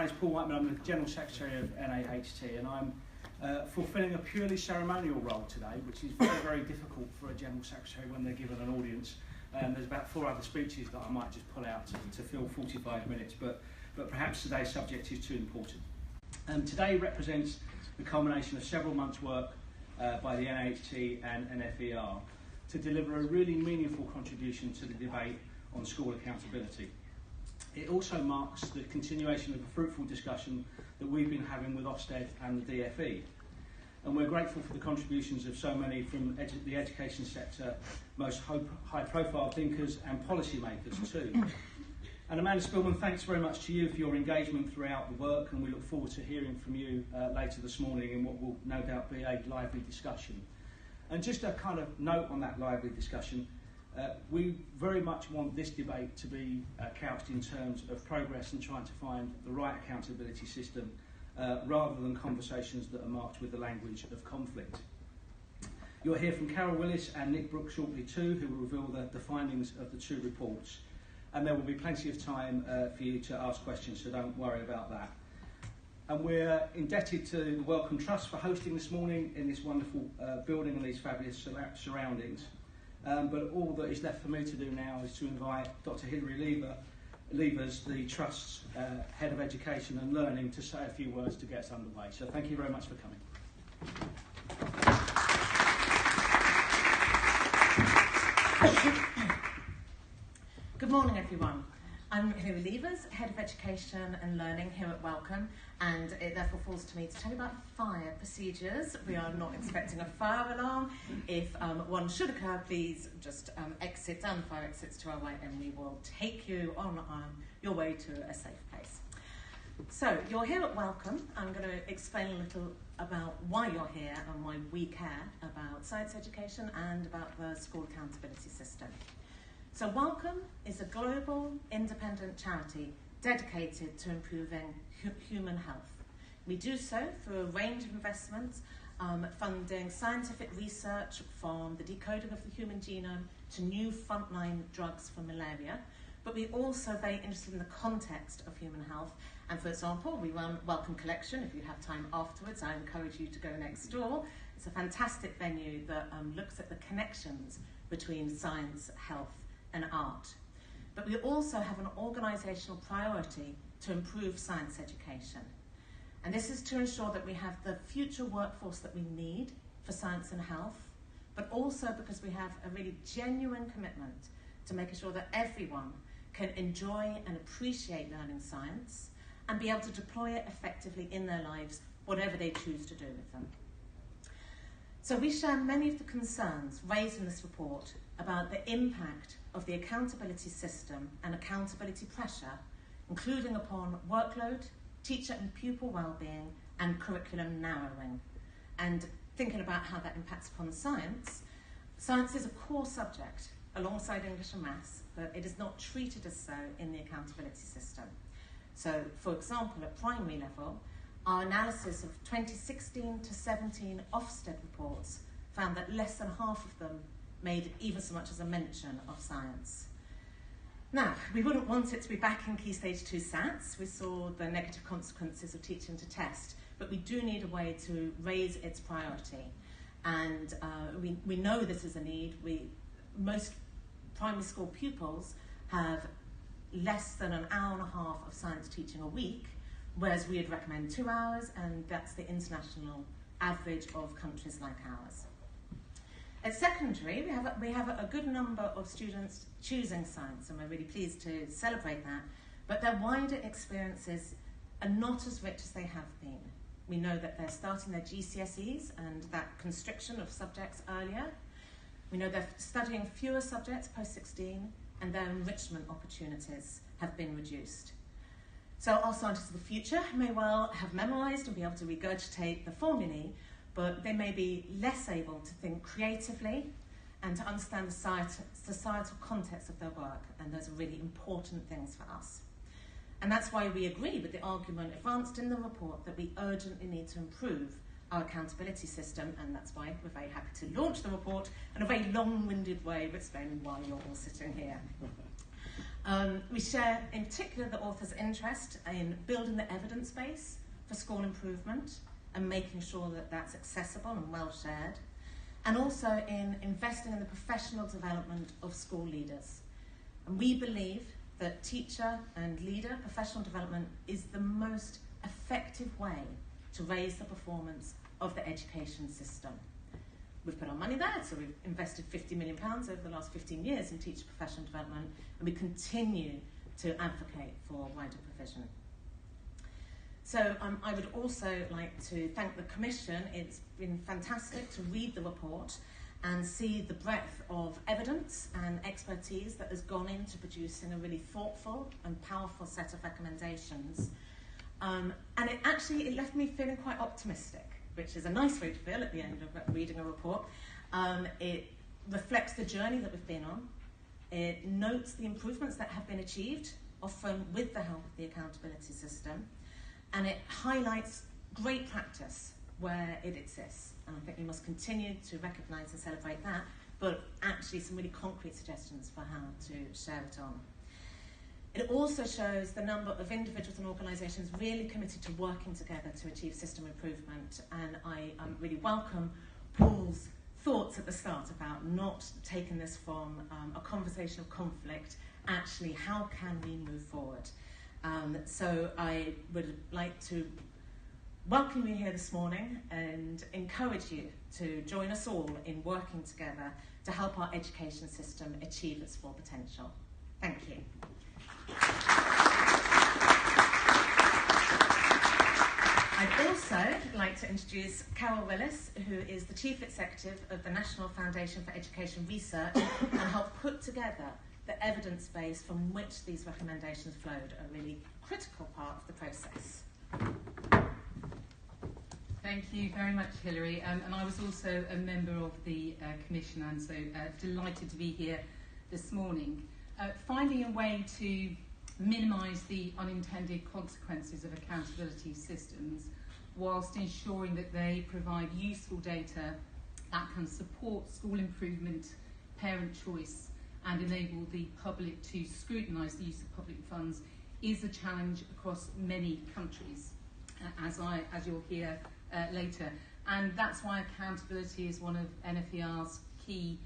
name's Paul Whiteman. I'm the General Secretary of NAHT, and I'm fulfilling a purely ceremonial role today, which is very, very difficult for a General Secretary when they're given an audience. There's about 4 other speeches that I might just pull out to fill 45 minutes, but perhaps today's subject is too important. Today represents the culmination of several months' work by the NAHT and NFER to deliver a really meaningful contribution to the debate on school accountability. It also marks the continuation of a fruitful discussion that we've been having with Ofsted and the DFE. And we're grateful for the contributions of so many from the education sector, most high-profile thinkers and policymakers too. And Amanda Spillman, thanks very much to you for your engagement throughout the work, and we look forward to hearing from you later this morning in what will no doubt be a lively discussion. And just a kind of note on that lively discussion, we very much want this debate to be couched in terms of progress and trying to find the right accountability system rather than conversations that are marked with the language of conflict. You'll hear from Carol Willis and Nick Brooks shortly too, who will reveal the findings of the 2 reports. And there will be plenty of time for you to ask questions, so don't worry about that. And we're indebted to the Wellcome Trust for hosting this morning in this wonderful building and these fabulous surroundings. But all that is left for me to do now is to invite Dr. Hilary Levers, the Trust's Head of Education and Learning, to say a few words to get us underway. So thank you very much for coming. Good morning, everyone. I'm Hilary Levers, Head of Education and Learning here at Wellcome, and it therefore falls to me to tell you about fire procedures. We are not expecting a fire alarm. If one should occur, please just exit down the fire exits to our right, and we will take you on your way to a safe place. So, you're here at Wellcome. I'm going to explain a little about why you're here and why we care about science education and about the school accountability system. So Wellcome is a global, independent charity dedicated to improving human health. We do so through a range of investments, funding scientific research from the decoding of the human genome to new frontline drugs for malaria. But we're also very interested in the context of human health. And for example, we run Wellcome Collection. If you have time afterwards, I encourage you to go next door. It's a fantastic venue that looks at the connections between science, health, and art. But we also have an organisational priority to improve science education. And this is to ensure that we have the future workforce that we need for science and health, but also because we have a really genuine commitment to making sure that everyone can enjoy and appreciate learning science and be able to deploy it effectively in their lives, whatever they choose to do with them. So we share many of the concerns raised in this report about the impact of the accountability system and accountability pressure, including upon workload, teacher and pupil well-being, and curriculum narrowing. And thinking about how that impacts upon science, science is a core subject alongside English and maths, but it is not treated as so in the accountability system. So, for example, at primary level, our analysis of 2016 to 17 Ofsted reports found that less than half of them made even so much as a mention of science. Now, we wouldn't want it to be back in Key Stage 2 SATs. We saw the negative consequences of teaching to test, but we do need a way to raise its priority. And we know this is a need. Most primary school pupils have less than an hour and a half of science teaching a week, whereas we'd recommend 2 hours, and that's the international average of countries like ours. At secondary, we have a good number of students choosing science, and we're really pleased to celebrate that, but their wider experiences are not as rich as they have been. We know that they're starting their GCSEs and that constriction of subjects earlier. We know they're studying fewer subjects post-16, and their enrichment opportunities have been reduced. So our scientists of the future may well have memorised and be able to regurgitate the formulae, but they may be less able to think creatively and to understand the societal context of their work, and those are really important things for us. And that's why we agree with the argument advanced in the report that we urgently need to improve our accountability system, and that's why we're very happy to launch the report in a very long-winded way of explaining why you're all sitting here. We share in particular the author's interest in building the evidence base for school improvement and making sure that that's accessible and well shared, and also in investing in the professional development of school leaders. And we believe that teacher and leader professional development is the most effective way to raise the performance of the education system. We've put our money there, so we've invested £50 million over the last 15 years in teacher professional development, and we continue to advocate for wider provision. So I would also like to thank the Commission. It's been fantastic to read the report and see the breadth of evidence and expertise that has gone into producing a really thoughtful and powerful set of recommendations. And it left me feeling quite optimistic, which is a nice way to feel at the end of reading a report. It reflects the journey that we've been on. It notes the improvements that have been achieved, often with the help of the accountability system. And it highlights great practice where it exists. And I think we must continue to recognise and celebrate that, but actually some really concrete suggestions for how to share it on. It also shows the number of individuals and organisations really committed to working together to achieve system improvement. And I really welcome Paul's thoughts at the start about not taking this from a conversation of conflict, actually how can we move forward? So I would like to welcome you here this morning and encourage you to join us all in working together to help our education system achieve its full potential. Thank you. I'd also like to introduce Carol Willis, who is the Chief Executive of the National Foundation for Education Research and helped put together the evidence base from which these recommendations flowed, a really critical part of the process. Thank you very much, Hilary. And I was also a member of the Commission, and so delighted to be here this morning. Finding a way to minimise the unintended consequences of accountability systems whilst ensuring that they provide useful data that can support school improvement, parent choice, and enable the public to scrutinise the use of public funds is a challenge across many countries, as you'll hear later. And that's why accountability is one of NFER's key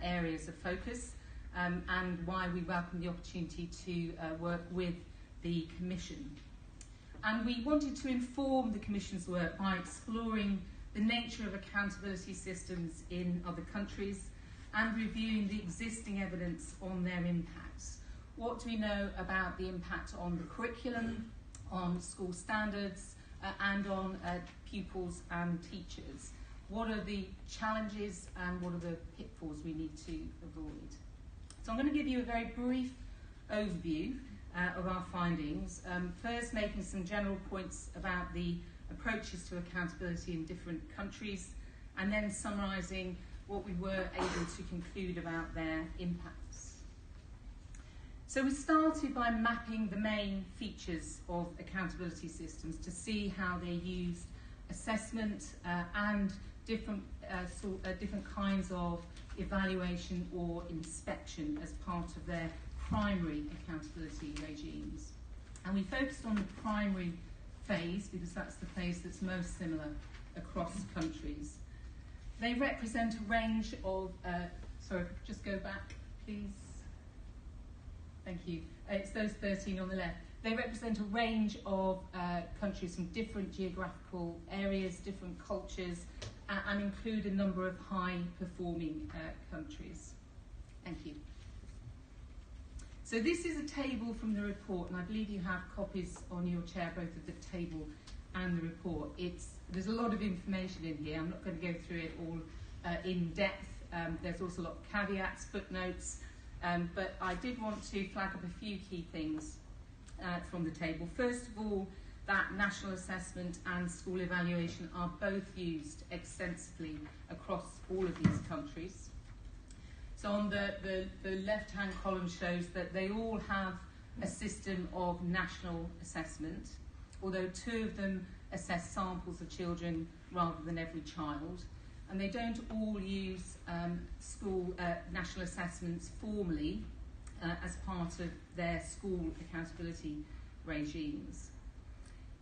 areas of focus, and why we welcome the opportunity to work with the Commission. And we wanted to inform the Commission's work by exploring the nature of accountability systems in other countries and reviewing the existing evidence on their impacts. What do we know about the impact on the curriculum, on school standards, and on pupils and teachers? What are the challenges and what are the pitfalls we need to avoid? So I'm going to give you a very brief overview of our findings, first making some general points about the approaches to accountability in different countries, and then summarising what we were able to conclude about their impacts. So we started by mapping the main features of accountability systems to see how they used assessment and different kinds of evaluation or inspection as part of their primary accountability regimes. And we focused on the primary phase because that's the phase that's most similar across countries. They represent a range of, just go back, please. Thank you. It's those 13 on the left. They represent a range of countries from different geographical areas, different cultures, and include a number of high-performing countries. Thank you. So this is a table from the report, and I believe you have copies on your chair, both of the table and the report. There's a lot of information in here. I'm not going to go through it all in depth. There's also a lot of caveats, footnotes, but I did want to flag up a few key things from the table. First of all, that national assessment and school evaluation are both used extensively across all of these countries. So on the left-hand column shows that they all have a system of national assessment, although 2 of them assess samples of children rather than every child. And they don't all use school national assessments formally, as part of their school accountability regimes.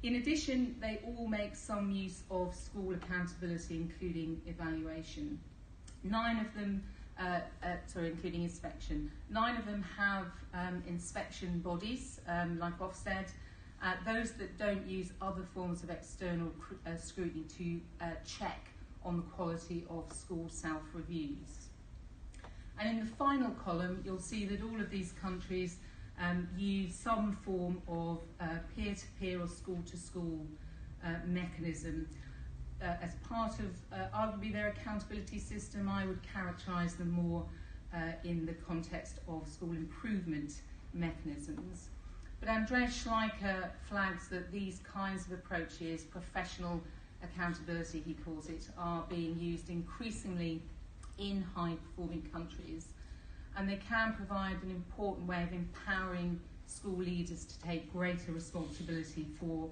In addition, they all make some use of school accountability, including evaluation. 9 of them, including inspection. 9 of them have inspection bodies, like Ofsted. Those that don't use other forms of external scrutiny to check on the quality of school self-reviews. And in the final column, you'll see that all of these countries use some form of peer-to-peer or school-to-school mechanism. As part of arguably their accountability system, I would characterise them more in the context of school improvement mechanisms. But Andreas Schleicher flags that these kinds of approaches, professional accountability he calls it, are being used increasingly in high-performing countries, and they can provide an important way of empowering school leaders to take greater responsibility for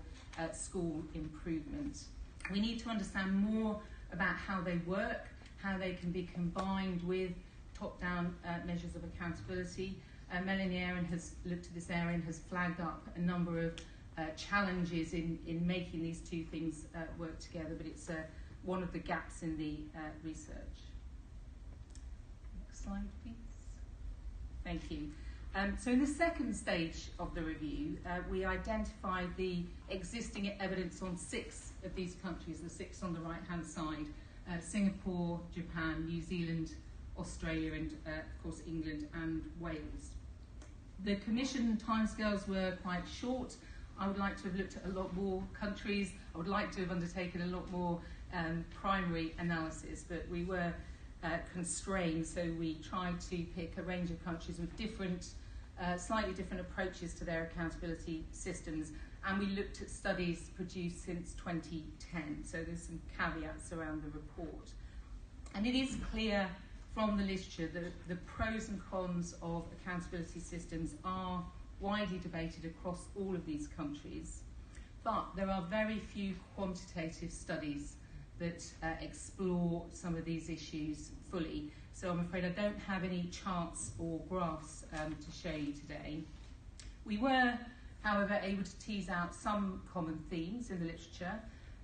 school improvement. We need to understand more about how they work, how they can be combined with top-down measures of accountability. Melanie Aaron has looked at this area and has flagged up a number of challenges in making these two things work together, but it's one of the gaps in the research. Next slide, please. Thank you. So in the second stage of the review, we identified the existing evidence on 6 of these countries, the 6 on the right-hand side, Singapore, Japan, New Zealand, Australia, and of course England and Wales. The Commission timescales were quite short. I would like to have looked at a lot more countries. I would like to have undertaken a lot more primary analysis, but we were constrained, so we tried to pick a range of countries with different, slightly different approaches to their accountability systems, and we looked at studies produced since 2010, so there's some caveats around the report. And it is clear from the literature that the pros and cons of accountability systems are widely debated across all of these countries, but there are very few quantitative studies that explore some of these issues fully. So I'm afraid I don't have any charts or graphs to show you today. We were, however, able to tease out some common themes in the literature.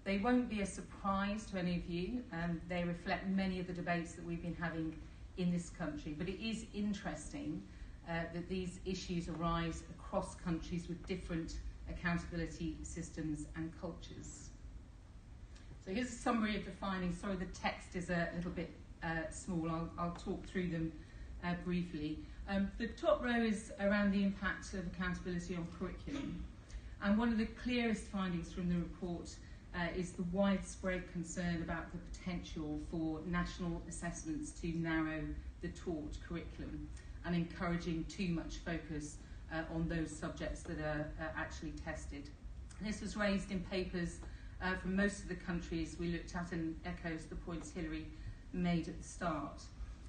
They won't be a surprise to any of you. They reflect many of the debates that we've been having in this country, but it is interesting that these issues arise across countries with different accountability systems and cultures. So here's a summary of the findings. Sorry, the text is a little bit small. I'll talk through them briefly. The top row is around the impact of accountability on curriculum. And one of the clearest findings from the report is the widespread concern about the potential for national assessments to narrow the taught curriculum and encouraging too much focus on those subjects that are actually tested. And this was raised in papers from most of the countries we looked at and echoes the points Hilary made at the start.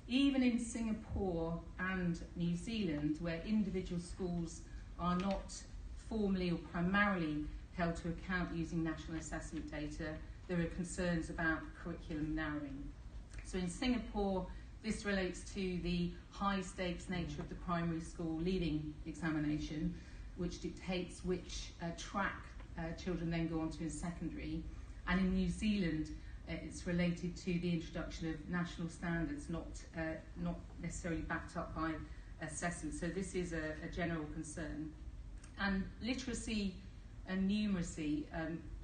Even in Singapore and New Zealand, where individual schools are not formally or primarily held to account using national assessment data, there are concerns about curriculum narrowing. So in Singapore, this relates to the high stakes nature of the primary school leaving examination, which dictates which track children then go on to in secondary. And in New Zealand, it's related to the introduction of national standards, not necessarily backed up by assessment. So this is a general concern. And literacy and numeracy,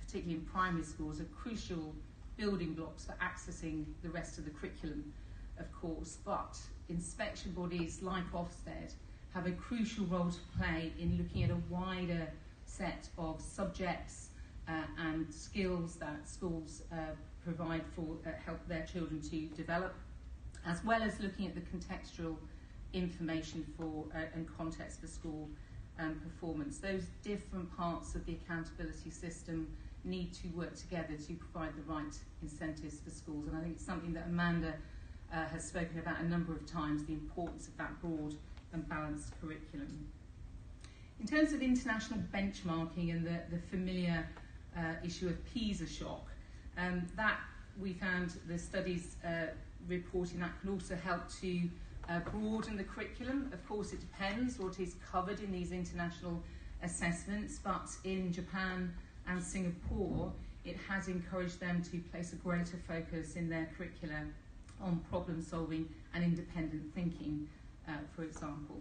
particularly in primary schools, are crucial building blocks for accessing the rest of the curriculum, of course, but inspection bodies like Ofsted have a crucial role to play in looking at a wider set of subjects and skills that schools provide for help their children to develop, as well as looking at the contextual information for and context for school performance. Those different parts of the accountability system need to work together to provide the right incentives for schools, and I think it's something that Amanda has spoken about a number of times, the importance of that broad and balanced curriculum. In terms of international benchmarking and the familiar issue of PISA shock, that we found the studies reporting that can also help to broaden the curriculum. Of course, it depends what is covered in these international assessments, but in Japan and Singapore, it has encouraged them to place a greater focus in their curricula on problem solving and independent thinking, for example.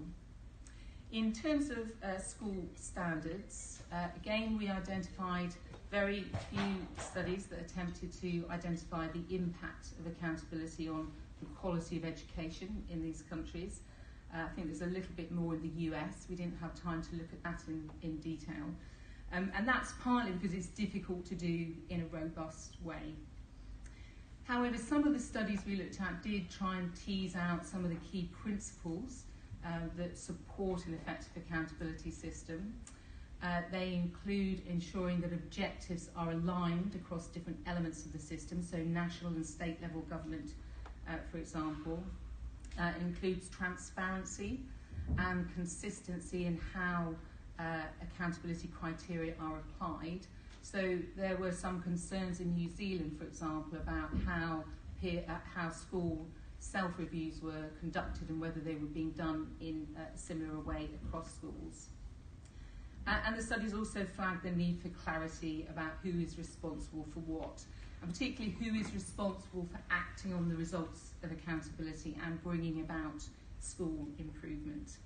In terms of school standards, again, we identified very few studies that attempted to identify the impact of accountability on the quality of education in these countries. I think there's a little bit more in the US. We didn't have time to look at that in detail. And that's partly because it's difficult to do in a robust way. However, some of the studies we looked at did try and tease out some of the key principles that support an effective accountability system. They include ensuring that objectives are aligned across different elements of the system, so national and state level government, for example. It includes transparency and consistency in how accountability criteria are applied. So there were some concerns in New Zealand, for example, about how school self-reviews were conducted and whether they were being done in a similar way across schools. And the studies also flagged the need for clarity about who is responsible for what, and particularly who is responsible for acting on the results of accountability and bringing about school improvement.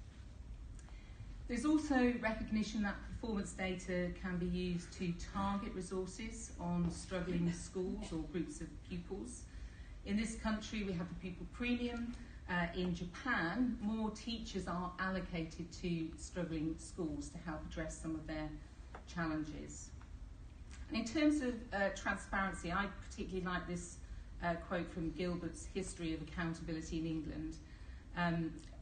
There's also recognition that performance data can be used to target resources on struggling schools or groups of pupils. In this country, we have the pupil premium. In Japan, more teachers are allocated to struggling schools to help address some of their challenges. And in terms of transparency, I particularly like this quote from Gilbert's History of Accountability in England.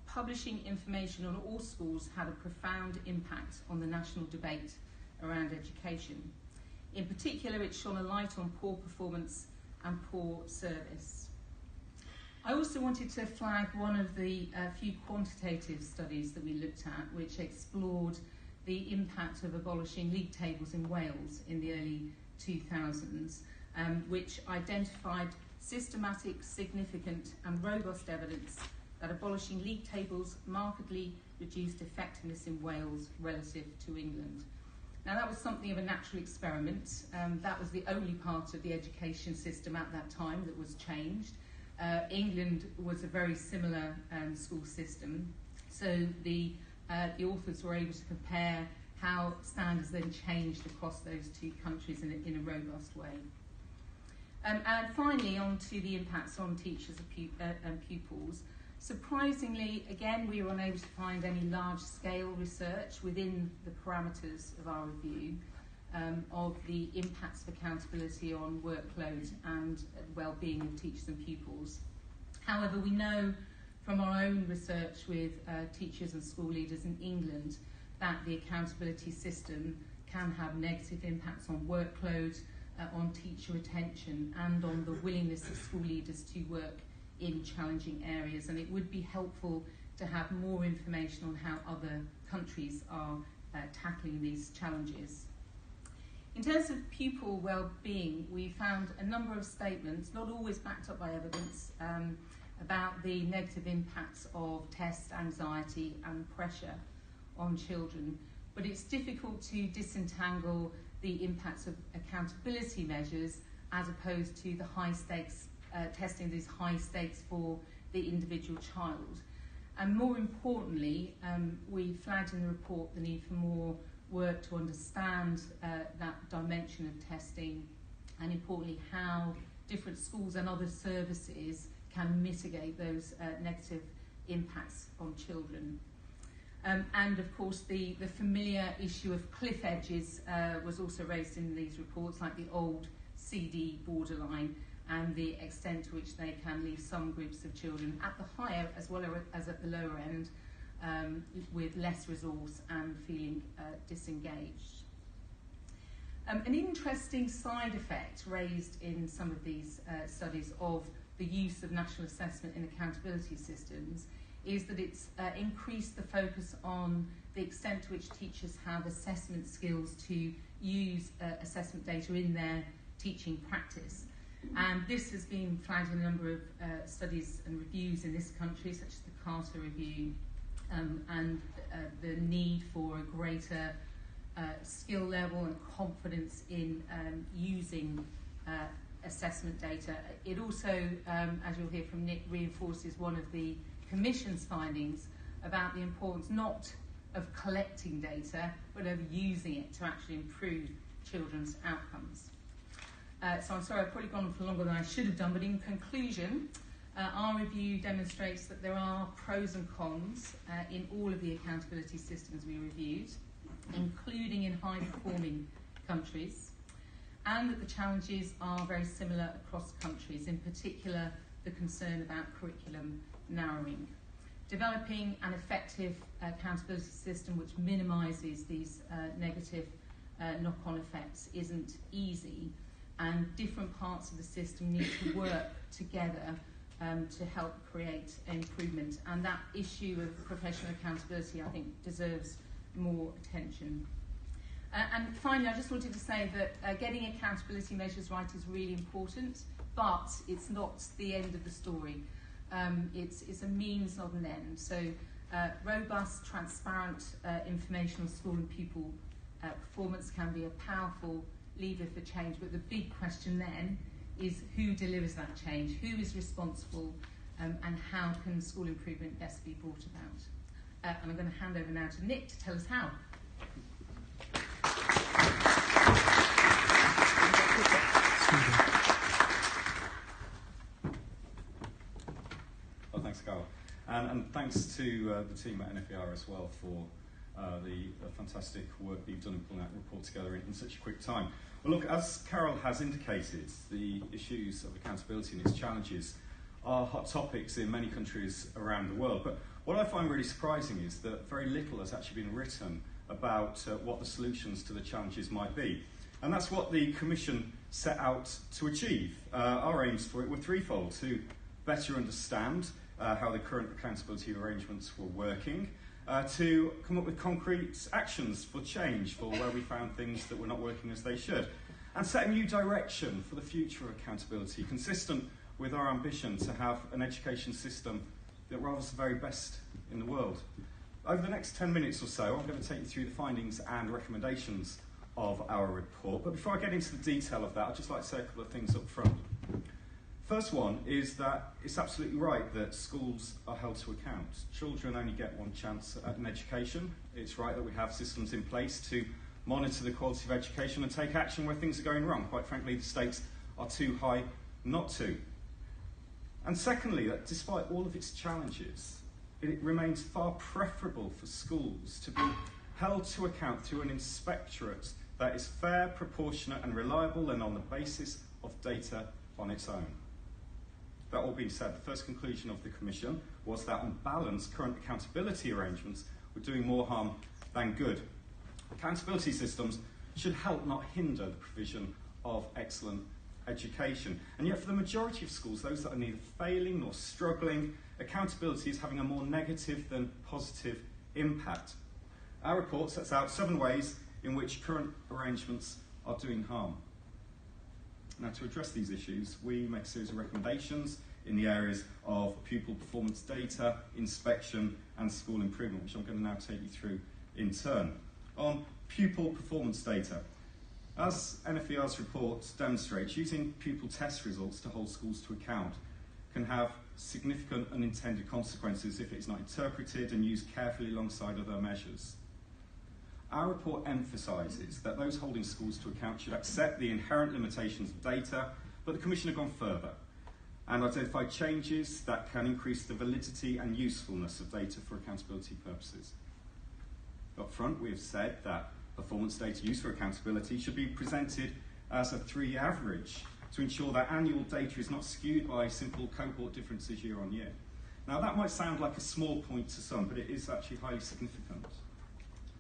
Publishing information on all schools had a profound impact on the national debate around education. In particular, it shone a light on poor performance and poor service. I also wanted to flag one of the few quantitative studies that we looked at, which explored the impact of abolishing league tables in Wales in the early 2000s, which identified systematic, significant and robust evidence that abolishing league tables markedly reduced effectiveness in Wales relative to England. Now, that was something of a natural experiment. That was the only part of the education system at that time that was changed. England was a very similar school system, so the authors were able to compare how standards then changed across those two countries in a robust way. And finally, on to the impacts on teachers and pupils. Surprisingly, again, we were unable to find any large-scale research within the parameters of our review of the impacts of accountability on workload and well-being of teachers and pupils. However, we know from our own research with teachers and school leaders in England that the accountability system can have negative impacts on workload, on teacher retention, and on the willingness of school leaders to work in challenging areas, and it would be helpful to have more information on how other countries are tackling these challenges. In terms of pupil well-being, we found a number of statements, not always backed up by evidence, about the negative impacts of test anxiety and pressure on children, but it's difficult to disentangle the impacts of accountability measures as opposed to the high stakes testing these high stakes for the individual child. And more importantly, we flagged in the report the need for more work to understand that dimension of testing, and importantly how different schools and other services can mitigate those negative impacts on children. And of course the familiar issue of cliff edges was also raised in these reports, like the old CD borderline, and the extent to which they can leave some groups of children at the higher as well as at the lower end with less resource and feeling disengaged. An interesting side effect raised in some of these studies of the use of national assessment in accountability systems is that it's increased the focus on the extent to which teachers have assessment skills to use assessment data in their teaching practice. And this has been flagged in a number of studies and reviews in this country, such as the Carter Review, and the need for a greater skill level and confidence in using assessment data. It also, as you'll hear from Nick, reinforces one of the Commission's findings about the importance not of collecting data, but of using it to actually improve children's outcomes. So I'm sorry, I've probably gone on for longer than I should have done, but in conclusion, our review demonstrates that there are pros and cons in all of the accountability systems we reviewed, including in high-performing countries, and that the challenges are very similar across countries, in particular the concern about curriculum narrowing. Developing an effective accountability system which minimises these negative knock-on effects isn't easy, and different parts of the system need to work together to help create improvement. And that issue of professional accountability, I think, deserves more attention. And finally, I just wanted to say that getting accountability measures right is really important, but it's not the end of the story. It's a means, not an end. So robust, transparent information on school and pupil performance can be a powerful lever for change, but the big question then is who delivers that change, who is responsible, and how can school improvement best be brought about. And I'm going to hand over now to Nick to tell us how. Well, thanks, Carol. And thanks to the team at NFER as well for the fantastic work that you've done in pulling that report together in such a quick time. Well, look, as Carol has indicated, the issues of accountability and its challenges are hot topics in many countries around the world. But what I find really surprising is that very little has actually been written about what the solutions to the challenges might be. And that's what the Commission set out to achieve. Our aims for it were threefold: to better understand how the current accountability arrangements were working, to come up with concrete actions for change for where we found things that were not working as they should, and set a new direction for the future of accountability, consistent with our ambition to have an education system that rivals the very best in the world. Over the next 10 minutes or so, I'm going to take you through the findings and recommendations of our report. But before I get into the detail of that, I'd just like to say a couple of things up front. First one is that it's absolutely right that schools are held to account. Children only get one chance at an education. It's right that we have systems in place to monitor the quality of education and take action where things are going wrong. Quite frankly, the stakes are too high not to. And secondly, that despite all of its challenges, it remains far preferable for schools to be held to account through an inspectorate that is fair, proportionate and reliable, and on the basis of data on its own. That all being said, the first conclusion of the Commission was that on balance, current accountability arrangements were doing more harm than good. Accountability systems should help, not hinder, the provision of excellent education. And yet for the majority of schools, those that are neither failing nor struggling, accountability is having a more negative than positive impact. Our report sets out 7 ways in which current arrangements are doing harm. Now, to address these issues, we make a series of recommendations in the areas of pupil performance data, inspection and school improvement, which I'm going to now take you through in turn. On pupil performance data, as NFER's report demonstrates, using pupil test results to hold schools to account can have significant unintended consequences if it is not interpreted and used carefully alongside other measures. Our report emphasises that those holding schools to account should accept the inherent limitations of data, but the Commission have gone further and identified changes that can increase the validity and usefulness of data for accountability purposes. Up front, we have said that performance data used for accountability should be presented as a 3-year average to ensure that annual data is not skewed by simple cohort differences year on year. Now, that might sound like a small point to some, but it is actually highly significant.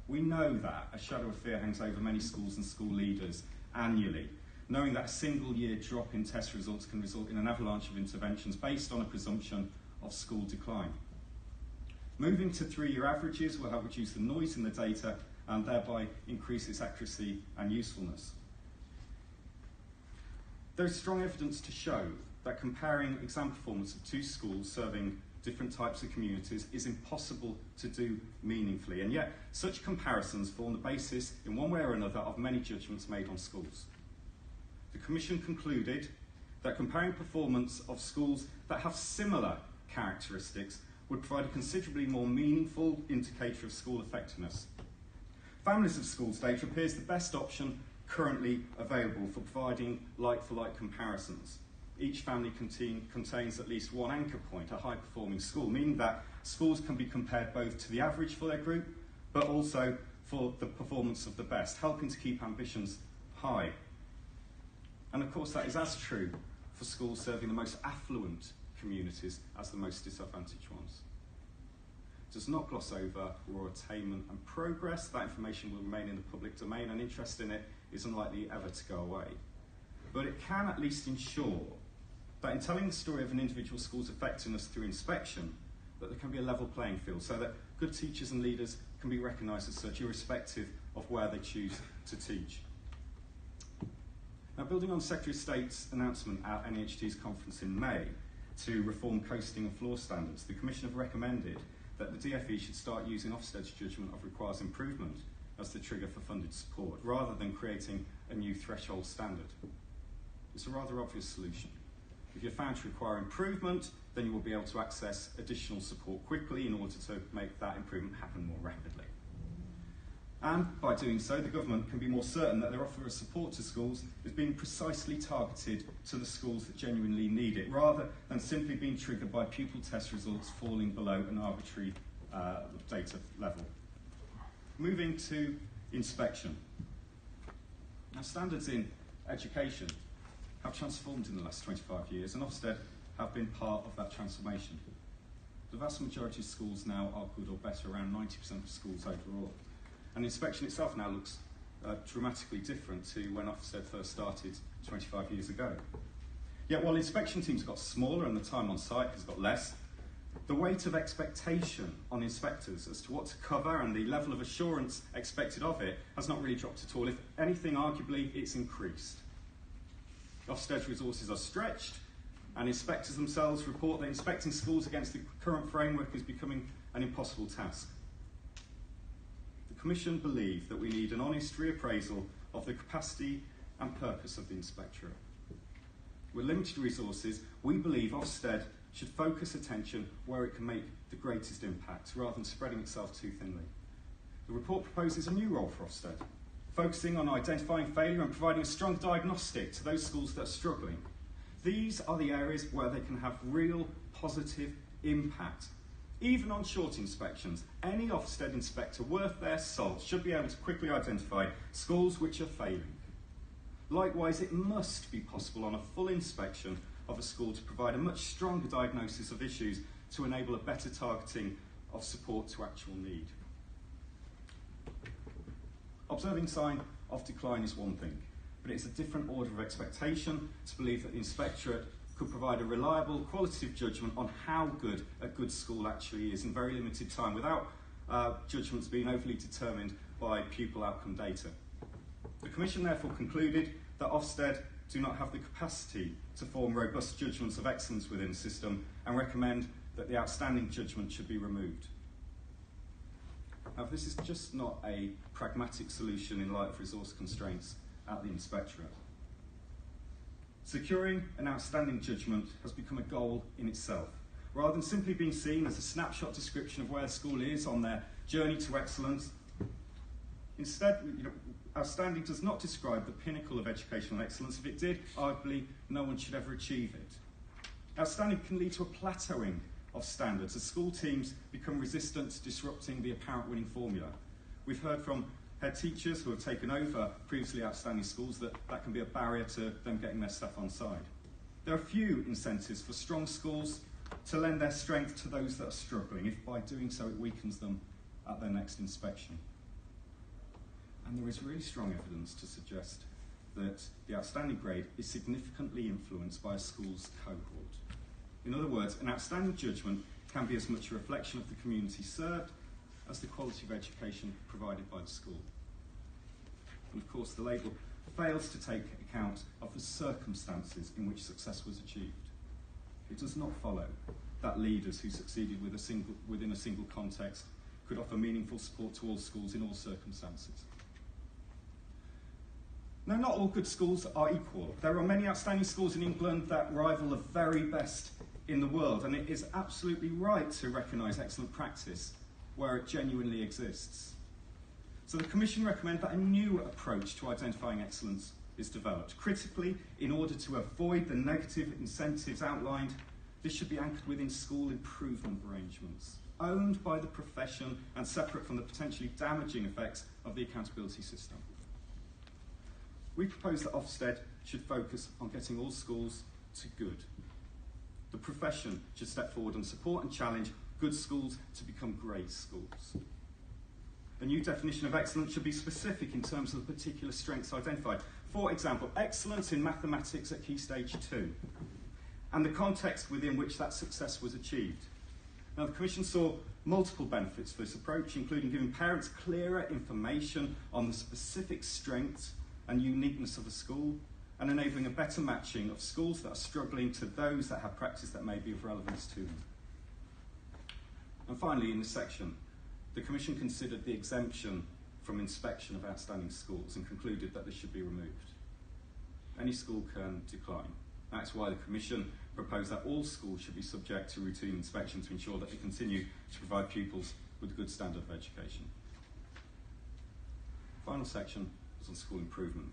We know that a shadow of fear hangs over many schools and school leaders annually, knowing that a single year drop in test results can result in an avalanche of interventions based on a presumption of school decline. Moving to 3-year averages will help reduce the noise in the data and thereby increase its accuracy and usefulness. There is strong evidence to show that comparing exam performance of two schools serving different types of communities is impossible to do meaningfully, and yet such comparisons form the basis, in one way or another, of many judgments made on schools. The Commission concluded that comparing performance of schools that have similar characteristics would provide a considerably more meaningful indicator of school effectiveness. Families of schools data appears the best option currently available for providing like-for-like comparisons. Each family contains at least one anchor point, a high-performing school, meaning that schools can be compared both to the average for their group, but also for the performance of the best, helping to keep ambitions high. And of course that is as true for schools serving the most affluent communities as the most disadvantaged ones. It does not gloss over raw attainment and progress. That information will remain in the public domain, and interest in it is unlikely ever to go away. But it can at least ensure that in telling the story of an individual school's effectiveness through inspection, that there can be a level playing field so that good teachers and leaders can be recognised as such, irrespective of where they choose to teach. Now, building on Secretary of State's announcement at NEHT's conference in May to reform coasting and floor standards, the Commission have recommended that the DfE should start using Ofsted's judgment of requires improvement as the trigger for funded support, rather than creating a new threshold standard. It's a rather obvious solution. If you're found to require improvement, then you will be able to access additional support quickly in order to make that improvement happen more rapidly. And by doing so, the government can be more certain that their offer of support to schools is being precisely targeted to the schools that genuinely need it, rather than simply being triggered by pupil test results falling below an arbitrary data level. Moving to inspection. Now, standards in education have transformed in the last 25 years, and Ofsted have been part of that transformation. The vast majority of schools now are good or better, around 90% of schools overall. And inspection itself now looks dramatically different to when Ofsted first started 25 years ago. Yet while inspection teams got smaller and the time on site has got less, the weight of expectation on inspectors as to what to cover and the level of assurance expected of it has not really dropped at all. If anything, arguably, it's increased. Ofsted's resources are stretched, and inspectors themselves report that inspecting schools against the current framework is becoming an impossible task. The Commission believe that we need an honest reappraisal of the capacity and purpose of the inspectorate. With limited resources, we believe Ofsted should focus attention where it can make the greatest impact, rather than spreading itself too thinly. The report proposes a new role for Ofsted, focusing on identifying failure and providing a strong diagnostic to those schools that are struggling. These are the areas where they can have real positive impact. Even on short inspections, any Ofsted inspector worth their salt should be able to quickly identify schools which are failing. Likewise, it must be possible on a full inspection of a school to provide a much stronger diagnosis of issues to enable a better targeting of support to actual need. Observing sign of decline is one thing, but it's a different order of expectation to believe that the inspectorate could provide a reliable, qualitative judgment on how good a good school actually is in very limited time, without judgments being overly determined by pupil outcome data. The Commission therefore concluded that Ofsted do not have the capacity to form robust judgments of excellence within the system, and recommend that the outstanding judgment should be removed. Now, this is just not a pragmatic solution in light of resource constraints at the inspectorate. Securing an outstanding judgment has become a goal in itself, rather than simply being seen as a snapshot description of where the school is on their journey to excellence. Instead, outstanding does not describe the pinnacle of educational excellence. If it did, arguably, no one should ever achieve it. Outstanding can lead to a plateauing of standards as school teams become resistant to disrupting the apparent winning formula. We've heard from head teachers who have taken over previously outstanding schools that can be a barrier to them getting their staff on side. There are few incentives for strong schools to lend their strength to those that are struggling, if by doing so it weakens them at their next inspection. And there is really strong evidence to suggest that the outstanding grade is significantly influenced by a school's cohort. In other words, an outstanding judgment can be as much a reflection of the community served as the quality of education provided by the school. And of course, the label fails to take account of the circumstances in which success was achieved. It does not follow that leaders who succeeded within a single context could offer meaningful support to all schools in all circumstances. Now, not all good schools are equal. There are many outstanding schools in England that rival the very best in the world, and it is absolutely right to recognise excellent practice where it genuinely exists. So the Commission recommends that a new approach to identifying excellence is developed. Critically, in order to avoid the negative incentives outlined, this should be anchored within school improvement arrangements, owned by the profession and separate from the potentially damaging effects of the accountability system. We propose that Ofsted should focus on getting all schools to good. The profession should step forward and support and challenge good schools to become great schools. A new definition of excellence should be specific in terms of the particular strengths identified. For example, excellence in mathematics at Key Stage 2, and the context within which that success was achieved. Now, the Commission saw multiple benefits for this approach, including giving parents clearer information on the specific strengths and uniqueness of a school, and enabling a better matching of schools that are struggling to those that have practice that may be of relevance to them. And finally, in this section, the Commission considered the exemption from inspection of outstanding schools and concluded that this should be removed. Any school can decline. That's why the Commission proposed that all schools should be subject to routine inspection to ensure that they continue to provide pupils with a good standard of education. The final section was on school improvement.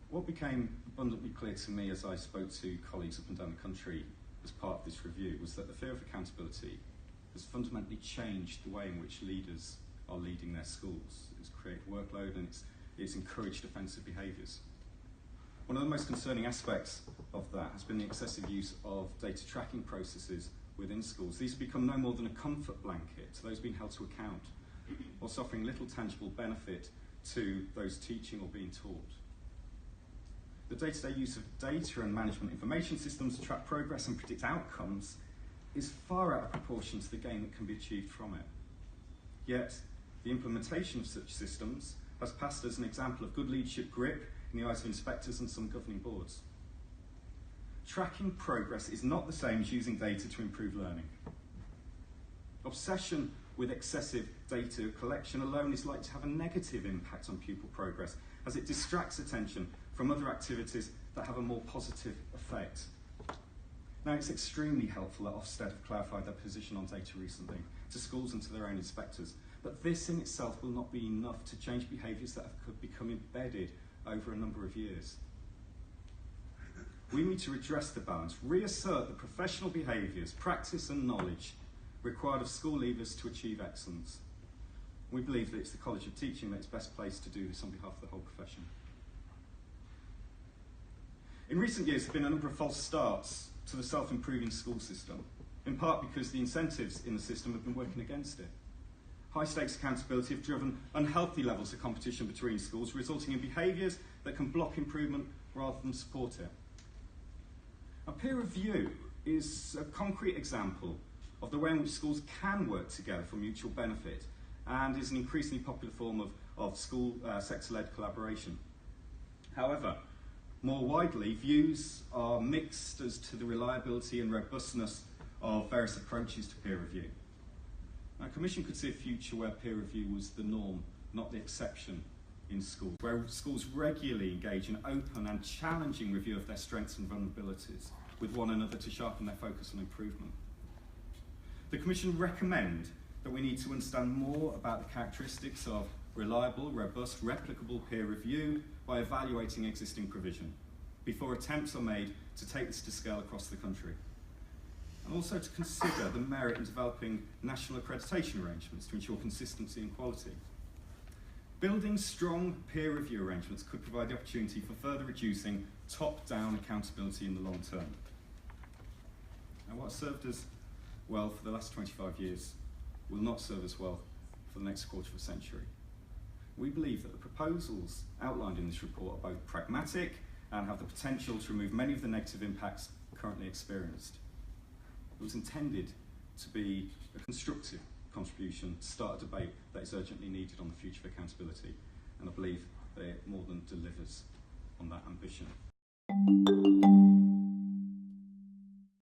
What became abundantly clear to me as I spoke to colleagues up and down the country as part of this review was that the fear of accountability has fundamentally changed the way in which leaders are leading their schools. It's created workload and it's encouraged offensive behaviours. One of the most concerning aspects of that has been the excessive use of data tracking processes within schools. These have become no more than a comfort blanket to those being held to account, whilst offering little tangible benefit to those teaching or being taught. The day-to-day use of data and management information systems to track progress and predict outcomes is far out of proportion to the gain that can be achieved from it. Yet, the implementation of such systems has passed as an example of good leadership grip in the eyes of inspectors and some governing boards. Tracking progress is not the same as using data to improve learning. Obsession with excessive data collection alone is likely to have a negative impact on pupil progress, as it distracts attention from other activities that have a more positive effect. Now, it's extremely helpful that Ofsted have clarified their position on data recently to schools and to their own inspectors, but this in itself will not be enough to change behaviours that have become embedded over a number of years. We need to redress the balance, reassert the professional behaviours, practice and knowledge required of school leaders to achieve excellence. We believe that it's the College of Teaching that's best placed to do this on behalf of the whole profession. In recent years, there have been a number of false starts to the self-improving school system, in part because the incentives in the system have been working against it. High-stakes accountability have driven unhealthy levels of competition between schools, resulting in behaviours that can block improvement rather than support it. A peer review is a concrete example of the way in which schools can work together for mutual benefit and is an increasingly popular form of school sector-led collaboration. However, more widely, views are mixed as to the reliability and robustness of various approaches to peer review. Now, the Commission could see a future where peer review was the norm, not the exception in schools, where schools regularly engage in open and challenging review of their strengths and vulnerabilities with one another to sharpen their focus on improvement. The Commission recommend that we need to understand more about the characteristics of reliable, robust, replicable peer review by evaluating existing provision before attempts are made to take this to scale across the country. And also to consider the merit in developing national accreditation arrangements to ensure consistency and quality. Building strong peer review arrangements could provide the opportunity for further reducing top-down accountability in the long term. Now, what served us well for the last 25 years will not serve us well for the next quarter of a century. We believe that the proposals outlined in this report are both pragmatic and have the potential to remove many of the negative impacts currently experienced. It was intended to be a constructive contribution to start a debate that is urgently needed on the future of accountability, and I believe it more than delivers on that ambition.